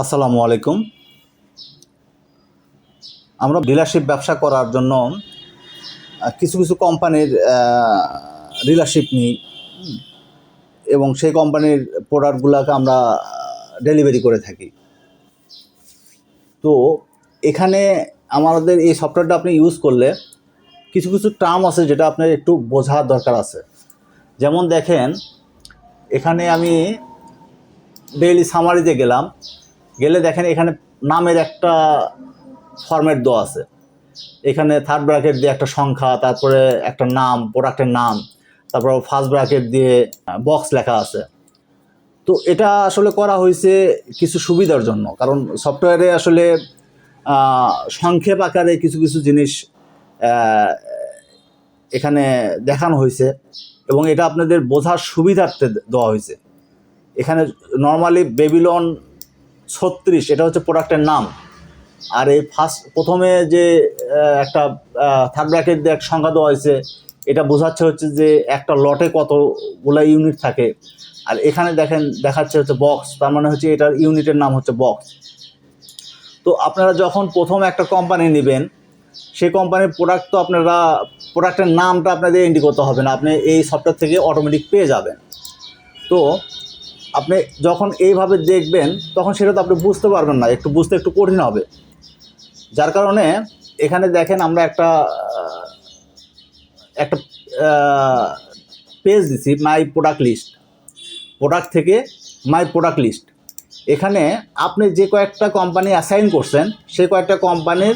আসসালামু আলাইকুম। আমরা ডিলারশিপ ব্যবসা করার জন্য কিছু কিছু কোম্পানির ডিলারশিপ নিই এবং সেই কোম্পানির প্রোডাক্টগুলোকে আমরা ডেলিভারি করে থাকি। তো এখানে আমাদের এই সফটওয়্যারটা আপনি ইউজ করলে কিছু কিছু টার্ম আছে যেটা আপনার একটু বোঝার দরকার আছে। যেমন দেখেন, এখানে আমি ডেইলি সামারিতে গেলে দেখেন এখানে নামের একটা ফরম্যাট দেওয়া আছে। এখানে থার্ড ব্র্যাকেট দিয়ে একটা সংখ্যা, তারপরে একটা নাম, প্রোডাক্টের নাম, তারপর ফার্স্ট ব্র্যাকেট দিয়ে বক্স লেখা আছে। তো এটা আসলে করা হয়েছে কিছু সুবিধার জন্য, কারণ সফটওয়্যারে আসলে সংক্ষেপ আকারে কিছু কিছু জিনিস এখানে দেখানো হয়েছে এবং এটা আপনাদের বোঝার সুবিধার্থে দেওয়া হয়েছে। এখানে নর্মালি বেবিলন 36 এটা হচ্ছে প্রোডাক্টের নাম, আর এই প্রথমে যে একটা থার্ড ব্র্যাকেট দিয়ে এক সংখ্যা দেওয়া হয়েছে, এটা বোঝাচ্ছে হচ্ছে যে একটা লটে কতগুলো ইউনিট থাকে। আর এখানে দেখেন দেখাচ্ছে হচ্ছে বক্স, তার মানে হচ্ছে এটার ইউনিটের নাম হচ্ছে বক্স। তো আপনারা যখন প্রথম একটা কোম্পানি নেবেন, সেই কোম্পানির প্রোডাক্ট তো আপনারা প্রোডাক্টের নামটা আপনাদের এন্ট্রি করতে হবে না, আপনি এই সফটওয়্যার থেকে অটোমেটিক পেয়ে যাবেন। তো আপনি যখন এইভাবে দেখবেন তখন সেটা তো আপনি বুঝতে পারবেন না, বুঝতে একটু কঠিন হবে। যার কারণে এখানে দেখেন আমরা একটা পেজ দিছি, মাই প্রোডাক্ট লিস্ট। প্রোডাক্ট থেকে মাই প্রোডাক্ট লিস্ট, এখানে আপনি যে কয়েকটা কোম্পানি অ্যাসাইন করছেন সেই কয়েকটা কোম্পানির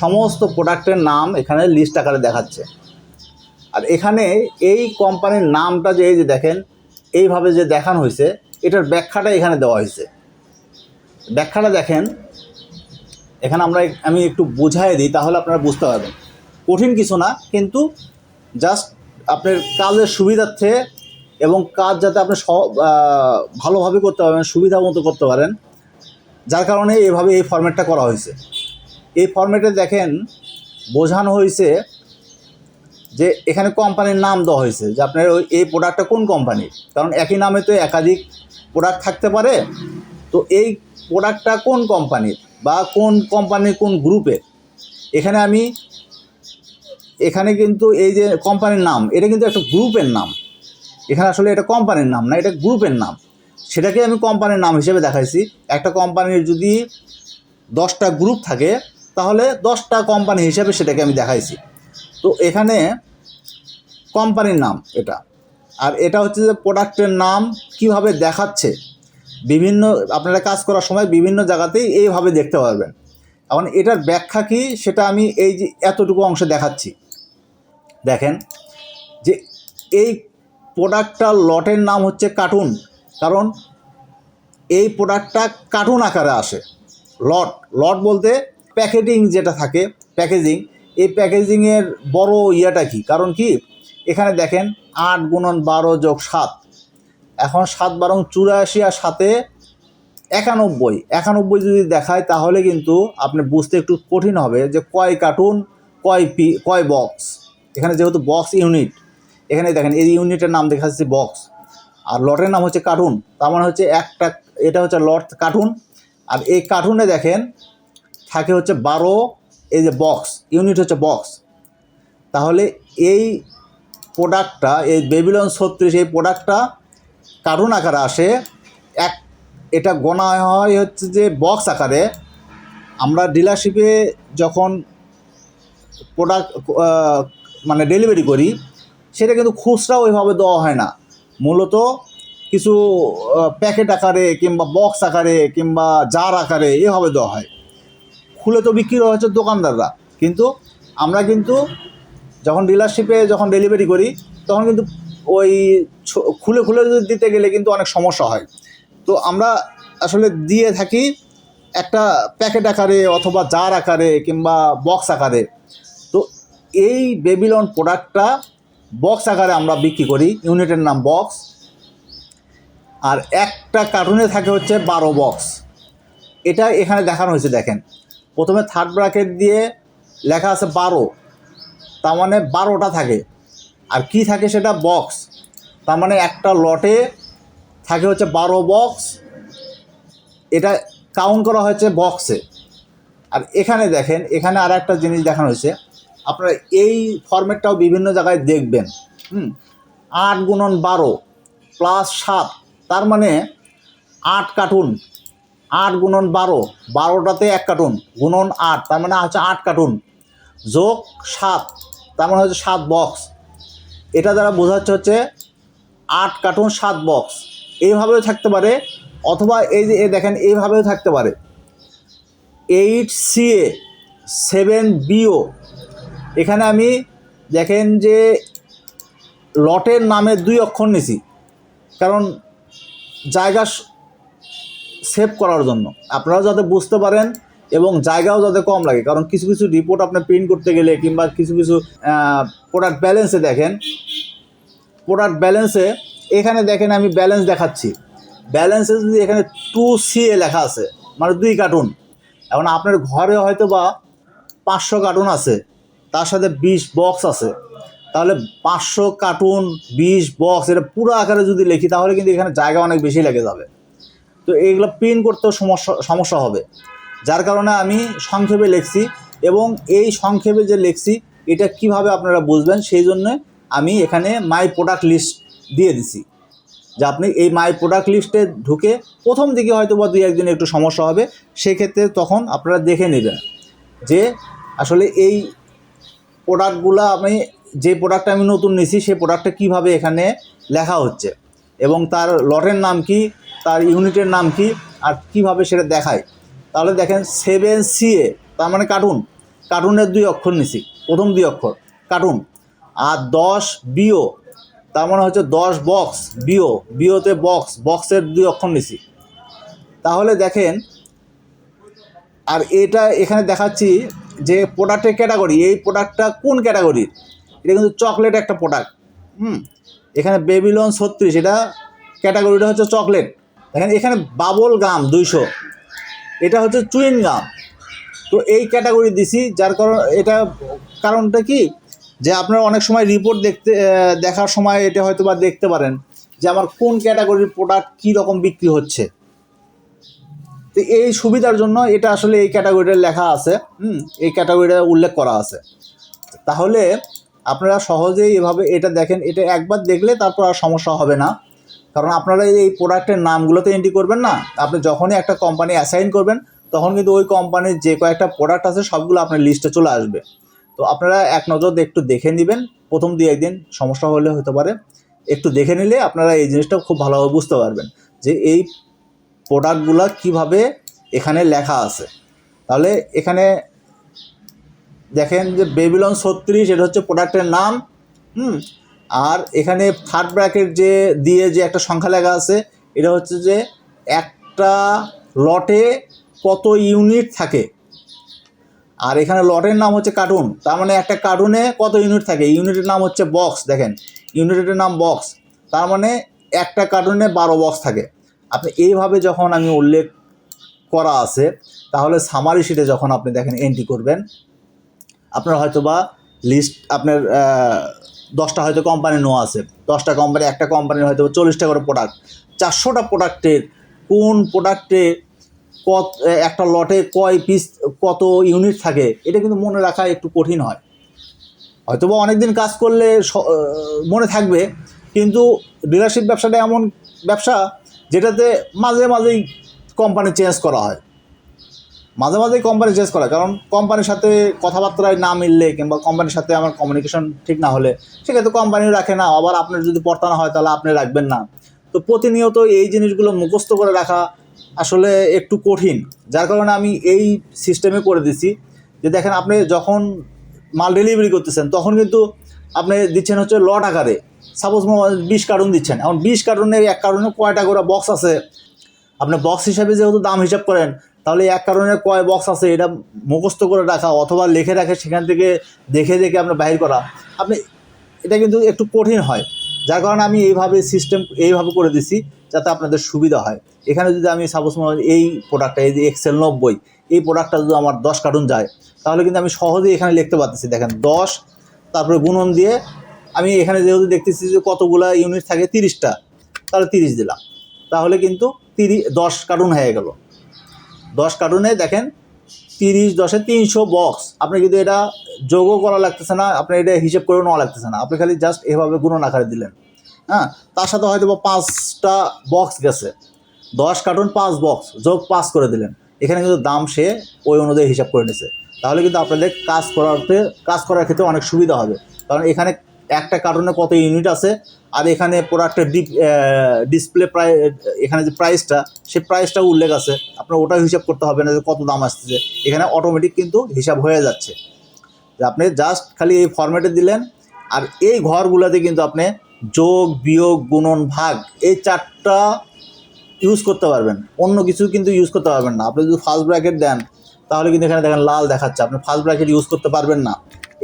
সমস্ত প্রোডাক্টের নাম এখানে লিস্ট আকারে দেখাচ্ছে। আর এখানে এই কোম্পানির নামটা যে এই যে দেখেন এইভাবে যে দেখানো হয়েছে, এটার ব্যাখ্যাটা এখানে দেওয়া হয়েছে। ব্যাখ্যাটা দেখেন, এখানে আমি একটু বুঝাই দিই, তাহলে আপনারা বুঝতে পারবেন। কঠিন কিছু না, কিন্তু জাস্ট আপনার কাজের সুবিধার্থে এবং কাজ যাতে আপনি ভালোভাবে করতে পারবেন, সুবিধা মতো করতে পারেন, যার কারণে এইভাবে এই ফরম্যাটটা করা হয়েছে। এই ফরম্যাটে দেখেন বোঝানো হয়েছে যে এখানে কোম্পানির নাম দেওয়া হয়েছে, যে আপনার এই প্রোডাক্টটা কোন কোম্পানির, কারণ একই নামে তো একাধিক প্রোডাক্ট থাকতে পারে। তো এই প্রোডাক্টটা কোন কোম্পানির বা কোন কোম্পানির কোন গ্রুপের, এখানে কিন্তু এই যে কোম্পানির নাম, এটা কিন্তু একটা গ্রুপের নাম। এখানে আসলে এটা কোম্পানির নাম না, এটা গ্রুপের নাম। সেটাকে আমি কোম্পানির নাম হিসেবে দেখাইছি। একটা কোম্পানির যদি 10টা গ্রুপ থাকে তাহলে 10টা কোম্পানি হিসেবে সেটাকে আমি দেখাইছি। তো এখানে কোম্পানির নাম এটা, আর এটা হচ্ছে যে প্রোডাক্টের নাম কিভাবে দেখাচ্ছে। আপনারা কাজ করার সময় বিভিন্ন জায়গাতেই এইভাবে দেখতে পারবেন। এখন এটার ব্যাখ্যা কি সেটা আমি এই যে এতটুকু অংশে দেখাচ্ছি। দেখেন যে এই প্রোডাক্টটার লটের নাম হচ্ছে কার্টুন, কারণ এই প্রোডাক্টটা কার্টুন আকারে আসে। লট বলতে প্যাকেজিং যেটা থাকে, এই প্যাকেজিংয়ের বড় ইয়েটা কি, কারণ কি এখানে দেখেন 8 × 12 + 7, এখন 7 × 12 84 আর 7 91 যদি দেখায় তাহলে কিন্তু আপনি বুঝতে একটু কঠিন হবে যে কয় কার্টুন কয় বক্স। এখানে যেহেতু বক্স ইউনিট, এখানে দেখেন এই ইউনিটের নাম দেখাচ্ছে বক্স, আর লটের নাম হচ্ছে কার্টুন, তার মানে হচ্ছে এটা হচ্ছে লট কার্টুন। আর এই কার্টুনে দেখেন থাকে হচ্ছে 12, এই যে বক্স ইউনিট হচ্ছে বক্স। তাহলে এই প্রোডাক্টটা, এই বেবিলন 36, এই প্রোডাক্টটা কার্টুন আকারে আসে। এটা গোনা হয় হচ্ছে যে বক্স আকারে। আমরা ডিলারশিপে যখন প্রোডাক্ট মানে ডেলিভারি করি, সেটা কিন্তু খুচরা ওইভাবে দেওয়া হয় না, মূলত কিছু প্যাকেট আকারে কিংবা বক্স আকারে কিংবা জার আকারে এভাবে দেওয়া হয়। খুলে তো বিক্রি হচ্ছে দোকানদাররা, কিন্তু আমরা কিন্তু যখন ডিলারশিপে ডেলিভারি করি তখন কিন্তু ওই খুলে দিতে গেলে কিন্তু অনেক সমস্যা হয়। তো আমরা আসলে দিয়ে থাকি একটা প্যাকেট আকারে অথবা জার আকারে কিংবা বক্স আকারে। তো এই বেবিলন প্রোডাক্টটা বক্স আকারে আমরা বিক্রি করি, ইউনিটের নাম বক্স। আর একটা কার্টুনে থাকে হচ্ছে 12 বক্স। এটা এখানে দেখানো হয়েছে। দেখেন প্রথমে থার্ড ব্র্যাকেট দিয়ে লেখা আছে 12, তার মানে 12টা থাকে। আর কি থাকে সেটা বক্স, তার মানে একটা লটে থাকে হচ্ছে 12 বক্স। এটা কাউন্ট করা হয়েছে বক্সে। আর এখানে দেখেন, এখানে আর একটা জিনিস দেখানো হয়েছে, আপনারা এই ফরম্যাটটাও বিভিন্ন জায়গায় দেখবেন। 8 গুণন 12 প্লাস 7, তার মানে 8 কার্টুন। 8 গুণন 12, 12টাতে 1 কার্টুন, গুণন 8, তার মানে হচ্ছে 8 কার্টুন, যোগ 7, তার মানে হচ্ছে 7 বক্স। এটা দ্বারা বোঝাচ্ছে হচ্ছে 8 কার্টুন 7 বক্স। এইভাবেও থাকতে পারে, অথবা এই যে দেখেন এইভাবেও থাকতে পারে, 8CA 7BO। এখানে আমি দেখেন যে লটের নামে 2 অক্ষর নিছি, কারণ জায়গা সেভ করার জন্য, আপনারাও যাতে বুঝতে পারেন এবং জায়গাও যাতে কম লাগে। কারণ কিছু কিছু রিপোর্ট আপনি প্রিন্ট করতে গেলে কিংবা কিছু কিছু প্রোডাক্ট ব্যালেন্সে দেখেন, প্রোডাক্ট ব্যালেন্সে এখানে দেখেন আমি ব্যালেন্স দেখাচ্ছি, ব্যালেন্সে যদি এখানে 2CA লেখা আছে, মানে 2 কার্টুন। এখন আপনার ঘরে হয়তো বা 500 কার্টুন আছে, তার সাথে 20 বক্স আছে, তাহলে 500 কার্টুন 20 বক্স এটা পুরো আকারে যদি লিখি তাহলে কিন্তু এখানে জায়গা অনেক বেশি লেগে যাবে। তো এইগুলো প্রিন্ট করতেও সমস্যা হবে, যার কারণে আমি সংক্ষেপে লিখছি। এবং এই সংক্ষেপে যে লিখছি এটা কিভাবে আপনারা বুঝবেন সেই জন্য আমি এখানে মাই প্রোডাক্ট লিস্ট দিয়ে দিছি, যে আপনি এই মাই প্রোডাক্ট লিস্টে ঢুকে প্রথম দিকে হয়তো বা 2-1 দিন একটু সমস্যা হবে, সেক্ষেত্রে তখন আপনারা দেখে নেবেন যে আসলে এই প্রোডাক্টগুলো আমি যে প্রোডাক্টটা আমি নতুন নিছি সেই প্রোডাক্টটা কীভাবে এখানে লেখা হচ্ছে এবং তার লটের নাম কি, তার ইউনিটের নাম কি, আর কিভাবে সেটা দেখায়। তাহলে দেখেন 7CA, তার মানে কার্টুন, কার্টুনের 2 অক্ষর নিছি, প্রথম 2 অক্ষর কার্টুন। আর 10BO, তার মানে হচ্ছে 10 বক্স, বিওতে বক্স, বক্সের 2 অক্ষর নিছি। তাহলে দেখেন, আর এটা এখানে দেখাচ্ছি যে প্রোডাক্টের ক্যাটাগরি, এই প্রোডাক্টটা কোন ক্যাটাগরির, এটা কিন্তু চকলেট একটা প্রোডাক্ট। এখানে বেবিলন 36, এটা ক্যাটাগরিটা হচ্ছে চকলেট। দেখেন এখানে বাবল গাম 200, এটা হচ্ছে চুইং গাম। তো এই ক্যাটাগরি দিছি, যার কারণ এটা কারণটা কি, যে আপনারা অনেক সময় রিপোর্ট দেখার সময় এটা হয়তো বা দেখতে পারেন যে আমার কোন ক্যাটাগরির প্রোডাক্ট কী রকম বিক্রি হচ্ছে। তো এই সুবিধার জন্য এটা আসলে এই ক্যাটাগরিটা লেখা আছে, এই ক্যাটাগরিটা উল্লেখ করা আছে। তাহলে আপনারা সহজেই এভাবে এটা দেখেন, এটা একবার দেখলে তারপর আর সমস্যা হবে না। কারণ আপনারা এই প্রোডাক্টের নামগুলোতে এন্ট্রি করবেন না, আপনি যখনই একটা কোম্পানি অ্যাসাইন করবেন তখন কিন্তু ওই কোম্পানির যে কয়েকটা প্রোডাক্ট আছে সবগুলো আপনার লিস্টে চলে আসবে। তো আপনারা এক নজর একটু দেখে নেবেন, প্রথম 2-1 দিন সমস্যা হলে হতে পারে, একটু দেখে নিলে আপনারা এই জিনিসটা খুব ভালোভাবে বুঝতে পারবেন যে এই প্রোডাক্টগুলো কিভাবে এখানে লেখা আছে। তাহলে এখানে দেখেন যে বেবিলন 36, এটা হচ্ছে প্রোডাক্টের নাম। আর এখানে থার্ড ব্র্যাকেট যে দিয়ে যে একটা সংখ্যা লেখা আছে, এটা হচ্ছে যে একটা লটে কত ইউনিট থাকে। আর এখানে লটের নাম হচ্ছে কার্টুন, তার মানে একটা কার্টুনে কত ইউনিট থাকে, ইউনিটের নাম হচ্ছে বক্স। দেখেন ইউনিটের নাম বক্স, তার মানে একটা কার্টুনে 12 বক্স থাকে। আপনি এইভাবে যখন আমি উল্লেখ করা আছে, তাহলে সামারি শিটে যখন আপনি দেখেন এন্ট্রি করবেন, আপনার হয়তো বা লিস্ট আপনার 10টা হয়তো কোম্পানি নেওয়া আছে, 10টা কোম্পানি, একটা কোম্পানির হয়তো 40টা করে প্রোডাক্ট, 400টা প্রোডাক্টের কোন প্রোডাক্টে একটা লটে কয় পিস কত ইউনিট থাকে, এটা কিন্তু মনে রাখা একটু কঠিন হয়। হয়তো বা অনেক দিন কাজ করলে মনে থাকবে, কিন্তু ডিলারশিপ ব্যবসাটা এমন ব্যবসা যেটাতে মাঝে মাঝেই কোম্পানি চেঞ্জ করা হয়, মাঝে মাঝেই কোম্পানি চেঞ্জ করা, কারণ কোম্পানির সাথে কথাবার্তায় না মিললে কিংবা কোম্পানির সাথে আমার কমিউনিকেশন ঠিক না হলে সেক্ষেত্রে কোম্পানি রাখে না, আবার আপনার যদি পড়তানো হয় তাহলে আপনি রাখবেন না। তো প্রতিনিয়ত এই জিনিসগুলো মুখস্থ করে রাখা আসলে একটু কঠিন, যার কারণে আমি এই সিস্টেমে করে দিছি যে দেখেন আপনি যখন মাল ডেলিভারি করতেছেন তখন কিন্তু আপনি দিচ্ছেন হচ্ছে লট আকারে, সাপোজ 20 কার্টুন দিচ্ছেন, এখন 20 কার্টুনে এক কার্টুনে কয়টা করে বক্স আছে, আপনি বক্স হিসাবে যেহেতু দাম হিসাব করেন, তাহলে এক কার্টুনে কয় বক্স আছে এটা মুখস্থ করে রাখা অথবা লিখে রাখে, সেখান থেকে দেখে দেখে আপনার বাহির করা, আপনি এটা কিন্তু একটু কঠিন হয়। যার কারণে আমি এইভাবে সিস্টেম এইভাবে করে দিছি যাতে আপনাদের সুবিধা হয়। এখানে যদি আমি সাপোজ এই প্রোডাক্টটা, এই যে এক্সেল 90, এই প্রোডাক্টটা যদি আমার 10 কার্টুন যায়, তাহলে কিন্তু আমি সহজেই এখানে লিখতে পারতেছি। দেখেন 10, তারপরে গুণন দিয়ে আমি এখানে যেহেতু দেখতেছি যে কতগুলো ইউনিট থাকে 30টা, তাহলে 30 দিলাম, তাহলে কিন্তু 10 কার্টুন হয়ে গেল। 10 কার্টুনে দেখেন 30 10 300 বক্স। আপনি কিন্তু এটা যোগও করা লাগতেছে না, আপনি এটা হিসেব করেও নেওয়া লাগতেছে না, আপনি খালি জাস্ট এভাবে গুণন আকারে দিলেন। হ্যাঁ, তার সাথে হয়তো বা 5টা বক্স গেছে, 10 কার্টুন 5 বক্স যোগ 5 করে দিলেন। এখানে কিন্তু দাম সে ওই অনুযায়ী হিসাব করে নিছে। তাহলে কিন্তু আপনাদের কাজ করার ক্ষেত্রে অনেক সুবিধা হবে। কারণ এখানে একটা কার্টুনে কত ইউনিট আছে, আর এখানে প্রোডাক্টের ডিসপ্লে এখানে যে প্রাইসটা, সেই প্রাইসটাও উল্লেখ আছে, আপনার ওটাও হিসাব করতে হবে না যে কত দাম আসতেছে। এখানে অটোমেটিক কিন্তু হিসাব হয়ে যাচ্ছে, যে আপনি জাস্ট খালি এই ফরম্যাটে দিলেন। আর এই ঘরগুলোতে কিন্তু আপনি যোগ বিয়োগ গুণন ভাগ এই 4টা ইউজ করতে পারবেন, অন্য কিছু কিন্তু ইউজ করতে পারবেন না। আপনি যদি ফার্স্ট ব্র্যাকেট দেন তাহলে কিন্তু এখানে দেখেন লাল দেখাচ্ছে, আপনি ফার্স্ট ব্র্যাকেট ইউজ করতে পারবেন না,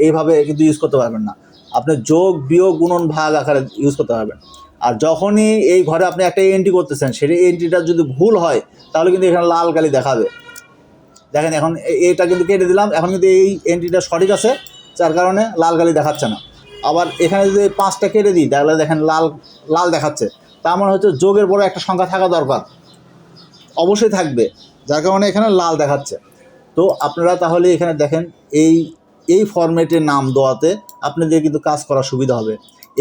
এইভাবে কিন্তু ইউজ করতে পারবেন না। আপনি যোগ বিয়োগ গুণন ভাগ আকারে ইউজ করতে পারবেন। আর যখনই এই ঘরে আপনি একটা এন্ট্রি করতেছেন, সেটা এন্ট্রিটা যদি ভুল হয় তাহলে কিন্তু এখানে লাল কালি দেখাবে। দেখেন এখন এটা কিন্তু কেটে দিলাম, এখন কিন্তু এই এন্ট্রিটা সঠিক আছে, যার কারণে লাল কালি দেখাচ্ছে না। আবার এখানে যদি 5টা কেটে দিই তাহলে দেখেন লাল দেখাচ্ছে। তার মানে হচ্ছে যোগের পরে একটা সংখ্যা থাকা দরকার, অবশ্যই থাকবে, যার কারণে এখানে লাল দেখাচ্ছে। তো আপনারা তাহলে এখানে দেখেন এই ফরম্যাটে নাম দেওয়াতে আপনাদের কিন্তু কাজ করার সুবিধা হবে।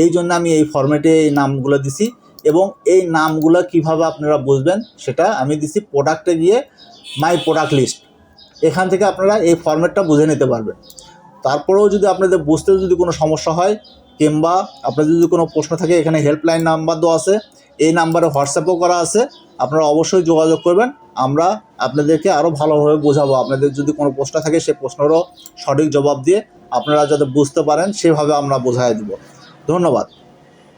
এই জন্য আমি এই ফরম্যাটে এই নামগুলো দিছি, এবং এই নামগুলো কিভাবে আপনারা বুঝবেন সেটা আমি দিছি প্রোডাক্টে গিয়ে মাই প্রোডাক্ট লিস্ট, এখান থেকে আপনারা এই ফরম্যাটটা বুঝে নিতে পারবেন। তারপরেও যদি আপনাদের বুঝতে যদি কোনো সমস্যা হয়, কিংবা আপনাদের যদি কোনো প্রশ্ন থাকে, এখানে হেল্পলাইন নাম্বার দেওয়া আছে, এই নাম্বারে হোয়াটসঅ্যাপও করা আছে, আপনারা অবশ্যই যোগাযোগ করবেন। আমরা আপনাদেরকে আরও ভালোভাবে বোঝাবো। আপনাদের যদি কোনো প্রশ্ন থাকে সেই প্রশ্নেরও সঠিক জবাব দিয়ে আপনারা যাতে বুঝতে পারেন সেভাবে আমরা বোঝাই দেব। ধন্যবাদ।